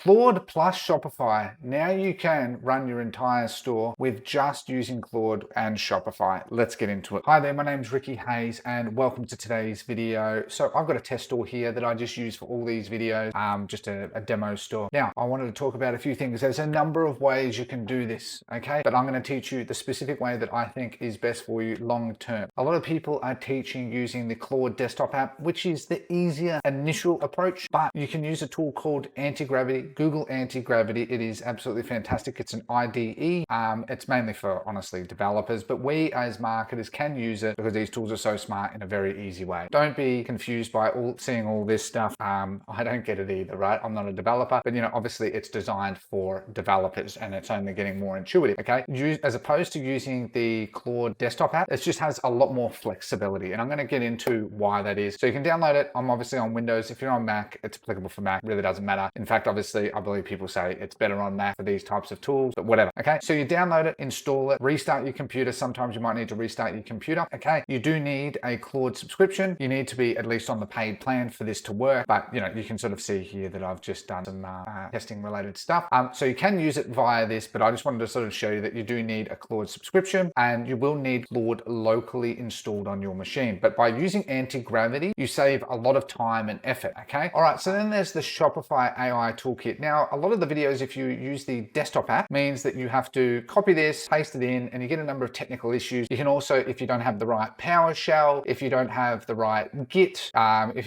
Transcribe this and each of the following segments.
Claude plus Shopify. Now you can run your entire store with just using Claude and Shopify. Let's get into it. Hi there, my name's Ricky Hayes and welcome to today's video. So I've got a test store here that I just use for all these videos, just a demo store. Now, I wanted to talk about a few things. There's a number of ways you can do this, okay? But I'm going to teach you the specific way that I think is best for you long term. A lot of people are teaching using the Claude desktop app, which is the easier initial approach, but you can use a tool called Anti-Gravity, Google Anti-Gravity. It is absolutely fantastic. It's an IDE. It's mainly for, honestly, developers, but we as marketers can use it because these tools are so smart in a very easy way. Don't be confused by seeing all this stuff. I don't get it either, right? I'm not a developer, but obviously it's designed for developers and it's only getting more intuitive, okay? As opposed to using the Claude desktop app, it just has a lot more flexibility, and I'm going to get into why that is. So you can download it. I'm obviously on Windows. If you're on Mac, it's applicable for Mac. It really doesn't matter. In fact, obviously, I believe people say it's better on Mac for these types of tools, but whatever, okay? So you download it, install it, restart your computer. Sometimes you might need to restart your computer, okay? You do need a Claude subscription. You need to be at least on the paid plan for this to work, but you can sort of see here that I've just done some testing related stuff. So you can use it via this, but I just wanted to sort of show you that you do need a Claude subscription and you will need Claude locally installed on your machine. But by using Anti-Gravity, you save a lot of time and effort, okay? All right, so then there's the Shopify AI toolkit. Now, a lot of the videos, if you use the desktop app, means that you have to copy this, paste it in, and you get a number of technical issues. You can also, if you don't have the right PowerShell, if you don't have the right Git,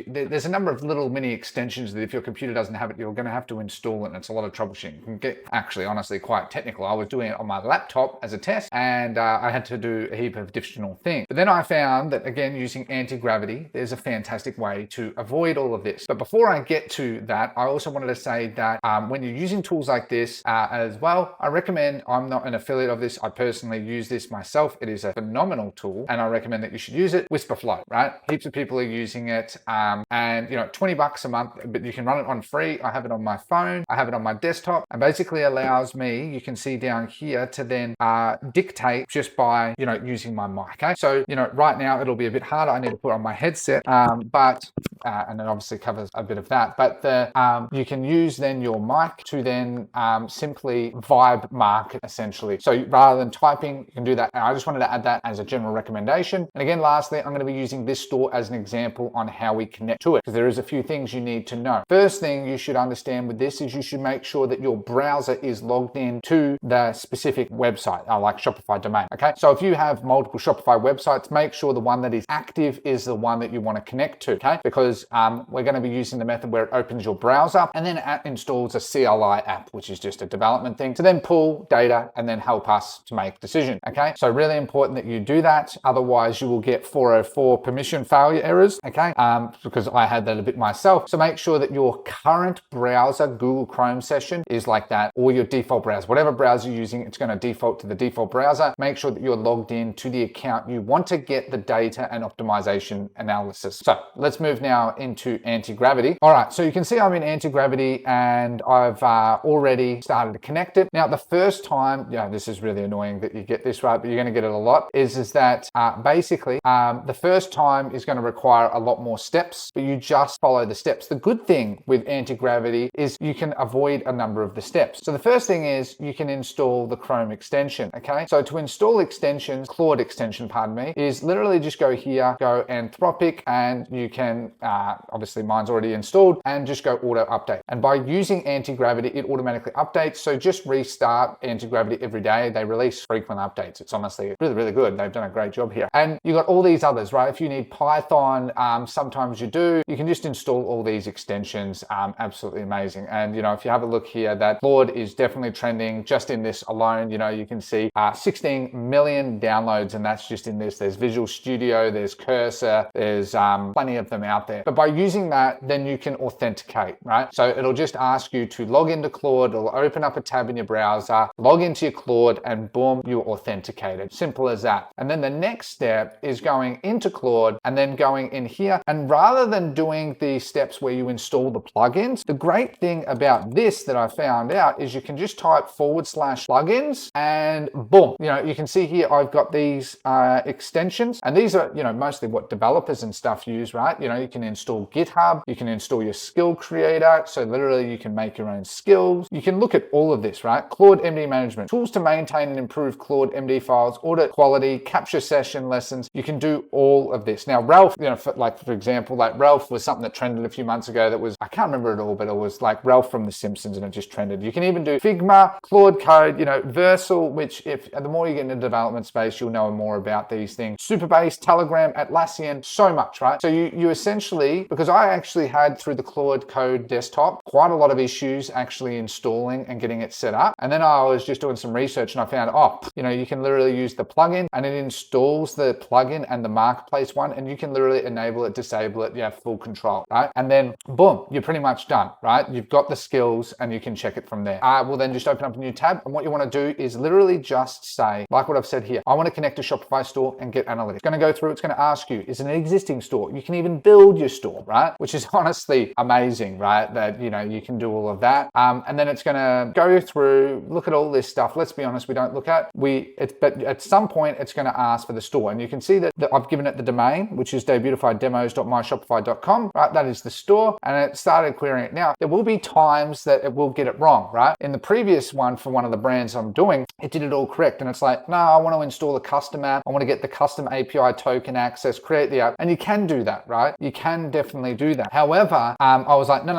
there's a number of little mini extensions that if your computer doesn't have it, you're going to have to install it, and it's a lot of troubleshooting. It can get actually, honestly, quite technical. I was doing it on my laptop as a test, and I had to do a heap of additional things. But then I found that, again, using Anti-Gravity, there's a fantastic way to avoid all of this. But before I get to that, I also wanted to say that when you're using tools like this as well, I recommend, I'm not an affiliate of this, I personally use this myself. It is a phenomenal tool, and I recommend that you should use it. Whisperflow, right? Heaps of people are using it, and $20 a month, but you can run it on free. I have it on my phone, I have it on my desktop, and basically allows me, you can see down here, to then dictate just by using my mic. Okay, so right now it'll be a bit harder. I need to put on my headset, and it obviously covers a bit of that. But you can use then your mic to then simply vibe mark essentially. So rather than typing, you can do that. And I just wanted to add that as a general recommendation. And again, lastly, I'm going to be using this store as an example on how we connect to it, because there is a few things you need to know. First thing you should understand with this is you should make sure that your browser is logged in to the specific website, like Shopify domain. Okay, so if you have multiple Shopify websites, make sure the one that is active is the one that you want to connect to, okay? Because we're going to be using the method where it opens your browser and then it installs a CLI app, which is just a development thing, to then pull data and then help us to make decisions, okay? So really important that you do that. Otherwise, you will get 404 permission failure errors, okay? Because I had that a bit myself. So make sure that your current browser, Google Chrome session, is like that, or your default browser. Whatever browser you're using, it's going to default to the default browser. Make sure that you're logged in to the account you want to get the data and optimization analysis. So let's move now into Anti-Gravity. All right, so you can see I'm in Anti-Gravity and I've already started to connect it. Now, the first time, this is really annoying that you get this right, but you're going to get it a lot, is that basically the first time is going to require a lot more steps, but you just follow the steps. The good thing with Anti-Gravity is you can avoid a number of the steps. So the first thing is you can install the Chrome extension, okay? So to install extensions, Claude extension, pardon me, is literally just go here, go Anthropic, and you can, obviously mine's already installed, and just go auto update. And by using Anti-Gravity, it automatically updates. So just restart Anti-Gravity every day. They release frequent updates. It's honestly really, really good. They've done a great job here. And you got all these others, right? If you need Python, sometimes you do, you can just install all these extensions. Absolutely amazing. And if you have a look here, that Claude is definitely trending just in this alone. You can see 16 million downloads, and that's just in this. There's Visual Studio, there's Cursor, there's plenty of them out there. But by using that, then you can authenticate, right? So it'll just ask you to log into Claude. It'll open up a tab in your browser, log into your Claude, and boom, you're authenticated. Simple as that. And then the next step is going into Claude and then going in here. And rather than doing the steps where you install the plugins, the great thing about this that I found out is you can just type /plugins and boom, you can see here I've got these extensions, and these are mostly what developers and stuff use, right? You can install GitHub, you can install your skill creator, so literally you can make your own skills. You can look at all of this, right? Claude MD management, tools to maintain and improve Claude MD files, audit quality, capture session lessons. You can do all of this. Now, Ralph, for example, like Ralph was something that trended a few months ago that was, I can't remember it all, but it was like Ralph from The Simpsons and it just trended. You can even do Figma, Claude Code, Versal, which the more you get into the development space, you'll know more about these things. Supabase, Telegram, Atlassian, so much, right? So you essentially, because I actually had through the Claude Code desktop, quite a lot of issues actually installing and getting it set up. And then I was just doing some research and I found, you can literally use the plugin and it installs the plugin and the marketplace one, and you can literally enable it, disable it, you have full control, right? And then boom, you're pretty much done, right? You've got the skills and you can check it from there. We'll then just open up a new tab, and what you want to do is literally just say, like what I've said here, I want to connect to Shopify store and get analytics. It's going to go through, it's going to ask you, is it an existing store? You can even build your store, right? Which is honestly amazing, right? That, you can do all of that. And then it's going to go through, look at all this stuff. Let's be honest, we don't look at, but at some point it's going to ask for the store. And you can see that I've given it the domain, which is debeautifiedemos.myshopify.com, right? That is the store. And it started querying it. Now, there will be times that it will get it wrong, right? In the previous one for one of the brands I'm doing, it did it all correct. And it's like, no, I want to install a custom app. I want to get the custom API token access, create the app. And you can do that, right? You can definitely do that. However, I was like, no.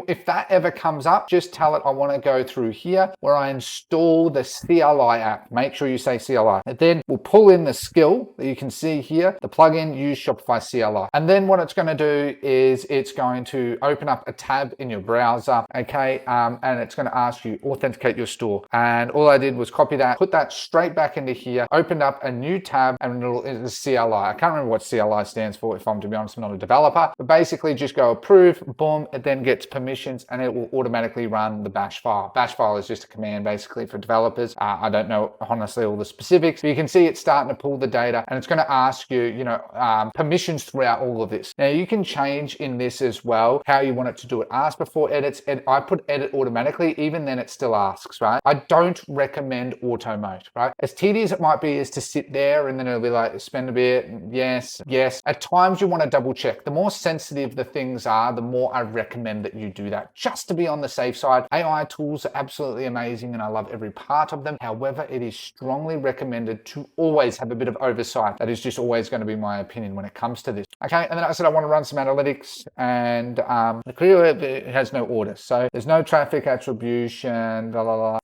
If that ever comes up, just tell it I want to go through here where I install the CLI app. Make sure you say CLI. And then we'll pull in the skill that you can see here, the plugin, use Shopify CLI. And then what it's going to do is it's going to open up a tab in your browser, okay? And it's going to ask you authenticate your store. And all I did was copy that, put that straight back into here, opened up a new tab, and it's CLI. I can't remember what CLI stands for, if I'm to be honest, I'm not a developer, but basically just go approve, boom, it then gets permissions and it will automatically run the bash file. Bash file is just a command basically for developers. I don't know honestly all the specifics, but you can see it's starting to pull the data and it's going to ask you, permissions throughout all of this. Now you can change in this as well how you want it to do it. Ask before edits, and I put edit automatically, even then it still asks, right? I don't recommend auto mode, right? As tedious it might be is to sit there and then it'll be like, spend a bit, yes. At times you want to double check. The more sensitive the things are, the more I recommend that you do that, just to be on the safe side. AI tools are absolutely amazing and I love every part of them. However, it is strongly recommended to always have a bit of oversight. That is just always going to be my opinion when it comes to this. Okay, and then I said I want to run some analytics, and the query has no order. So there's no traffic attribution,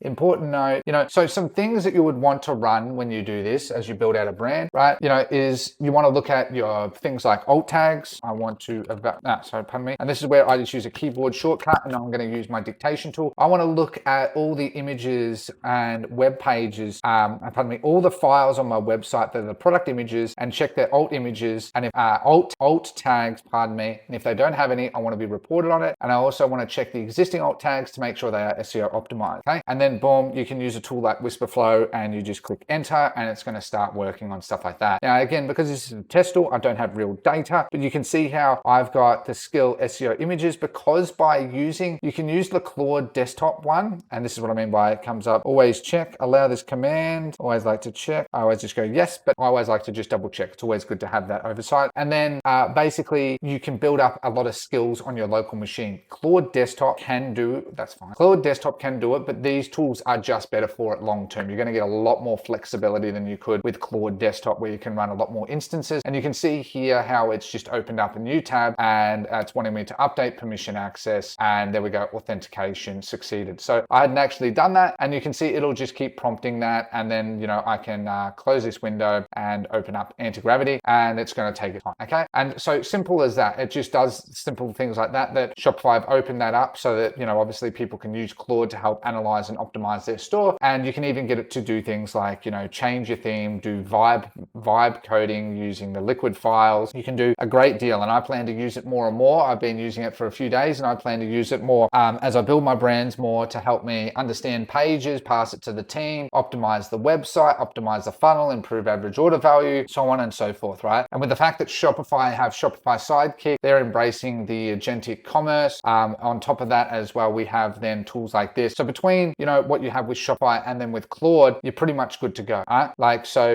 Important note, so some things that you would want to run when you do this as you build out a brand, right? Is you want to look at your things like alt tags. I want to, and this is where I just use a keyboard shortcut and I'm going to use my dictation tool. I want to look at all the images and web pages, all the files on my website that are the product images, and check their alt images, and if alt tags, and if they don't have any, I want to be reported on it. And I also want to check the existing alt tags to make sure they are SEO optimized. Okay, and then boom, you can use a tool like Whisperflow and you just click enter and it's going to start working on stuff like that. Now again, because this is a test tool, I don't have real data, but you can see how I've got the skill SEO images, because you can use the Claude desktop one, and this is what I mean by it comes up, always check, allow this command, always like to check, I always just go yes, but I always like to just double check. It's always good to have that oversight. And then basically you can build up a lot of skills on your local machine. Claude desktop can do, that's fine. Claude desktop can do it, but these tools are just better for it long term. You're going to get a lot more flexibility than you could with Claude desktop, where you can run a lot more instances. And you can see here how it's just opened up a new tab and it's wanting me to update permission access, and there we go, authentication succeeded. So I hadn't actually done that, and you can see it'll just keep prompting that, and then I can close this window and open up anti-gravity, and it's going to take its time. Okay, and so simple as that. It just does simple things like that Shopify have opened that up so that obviously people can use Claude to help analyze and optimize their store. And you can even get it to do things like change your theme, do vibe coding using the liquid files. You can do a great deal, and I plan to use it more and more. I've been using it for a few days and I plan to use it more as I build my brands more, to help me understand pages, pass it to the team, optimize the website, optimize the funnel, improve average order value, so on and so forth, right? And with the fact that Shopify have Shopify Sidekick, they're embracing the agentic commerce. On top of that as well, we have then tools like this. So between, what you have with Shopify and then with Claude, you're pretty much good to go, right?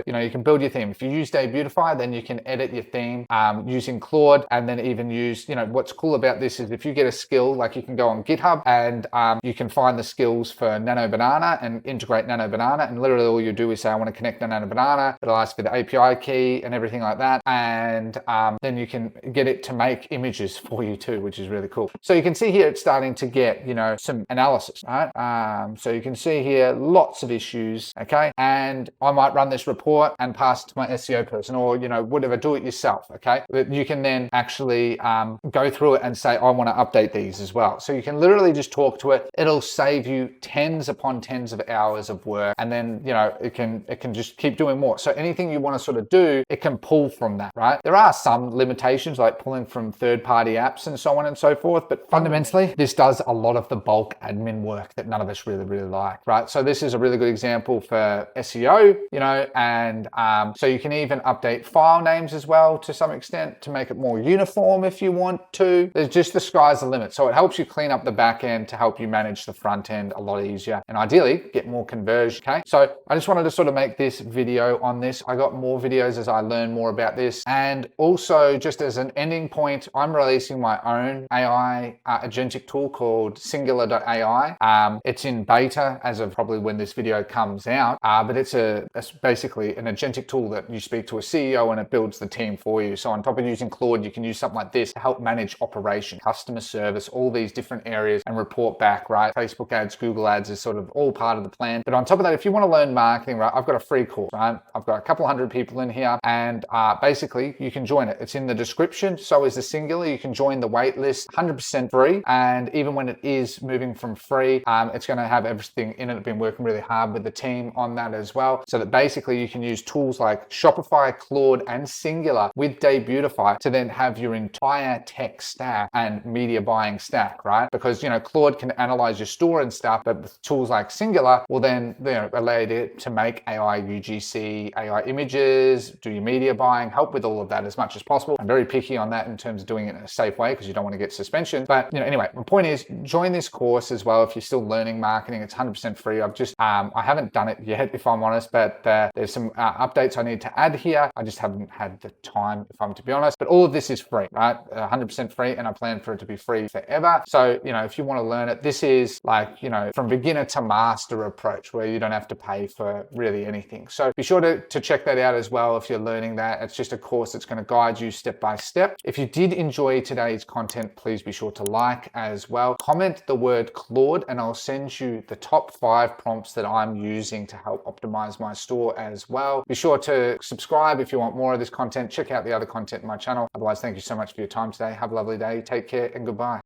You can build your theme. If you use Debeautify, then you can edit your theme using Claude, and then even use, what's cool about this is if you get a skill, like you can go on GitHub and you can find the skills for Nano Banana and integrate Nano Banana. And literally all you do is say, I want to connect to Nano Banana. It'll ask for the API key and everything like that. And then you can get it to make images for you too, which is really cool. So you can see here, it's starting to get, some analysis, right? So you can see here, lots of issues, okay? And I might run this report and pass it to my SEO person or, whatever, do it yourself, okay? But you can then actually go through it and say, I want to update these as well. So you can literally just talk to it. It'll save you tens upon tens of hours of work. And then, it can just keep doing more. So anything you want to sort of do, it can pull from that, right? There are some limitations like pulling from third-party apps and so on and so forth. But fundamentally, this does a lot of the bulk admin work that none of us really like, right? So this is a really good example for SEO, and so you can even update file names as well to some extent to make it more uniform if you want to. There's just the sky's the limit. So it helps you clean up the back end to help you manage the front end a lot easier and ideally get more conversion, okay? So I just wanted to sort of make this video on this. I got more videos as I learn more about this. And also just as an ending point, I'm releasing my own AI agentic tool called Singular.ai. It's in beta as of probably when this video comes out, but it's basically an agentic tool that you speak to a CEO and it builds the team for you. So on top of using Claude, you can use something like this to help manage operation, customer service, all these different areas and report back, right? Facebook ads, Google ads is sort of all part of the plan. But on top of that, if you want to learn marketing, right, I've got a free course, right? I've got a couple hundred people in here and basically you can join it. It's in the description. So is the Singular. You can join the wait list 100% free. And even when it is moving from free, it's going to have everything in it. I've been working really hard with the team on that as well. So that basically you can use tools like Shopify, Claude, and Singular with Debutify to then have your entire tech stack and media buying stack, right? Because, Claude can analyze your store and stuff, but with tools like Singular will then, allow you to make AI UGC, AI images, do your media buying, help with all of that as much as possible. I'm very picky on that in terms of doing it in a safe way because you don't want to get suspension. But, anyway, my point is join this course as well if you're still learning marketing. It's 100% free. I've just, I haven't done it yet, if I'm honest, but there's some updates I need to add here. I just haven't had the time, if I'm to be honest. But all of this is free, right? 100% free, and I plan for it to be free forever. So, if you want to learn it, this is like, from beginner to master approach where you don't have to pay for really anything. So be sure to check that out as well if you're learning that. It's just a course that's going to guide you step by step. If you did enjoy today's content, please be sure to like as well. Comment the word Claude and I'll send you the top 5 prompts that I'm using to help optimize my store as well. Be sure to subscribe if you want more of this content. Check out the other content in my channel. Otherwise, thank you so much for your time today. Have a lovely day. Take care and goodbye.